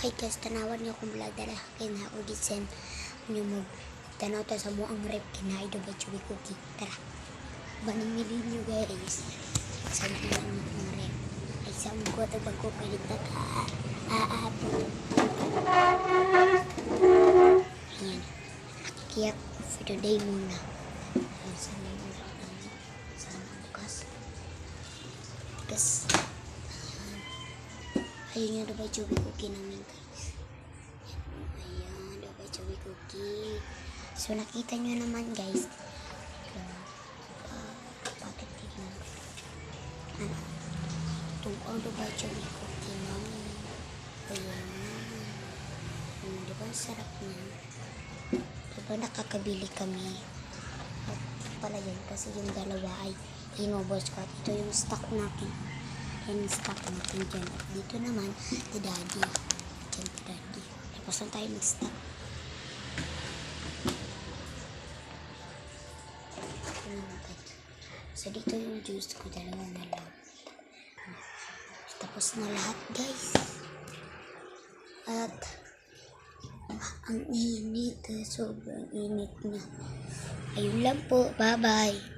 Okay guys, tanawan niyo kung vlog dala kay na ug gisen niyo mo tanaw ta sa mo ang rep kinaay do ba chewy cookie. Tara. Banimili niyo guys. Sa mga rep. Ay sa mo ko tag ko palit ta ka. Ayan. Kiyak for today muna. Ayan sa mga sa bukas. Guys. Ayun yung dabay chewy cookie namin guys. Ayan, dabay chewy cookie. So nakita nyo naman guys. Bakit tignan? Ito ang dabay chewy cookie namin. Ayan. Diba ang sarap niya? Diba nakakabili kami? At pala yan kasi yung dalawa ay inubos ko. At ito yung stock natin. Yan stock natin dyan. At dito naman, si daddy. Dyan si daddy. Tapos lang tayo mag-stock. So dito yung juice ko. Dalawa na lang. Tapos na lahat guys. At ang init. Sobrang init na. Ayun lang po. Bye bye.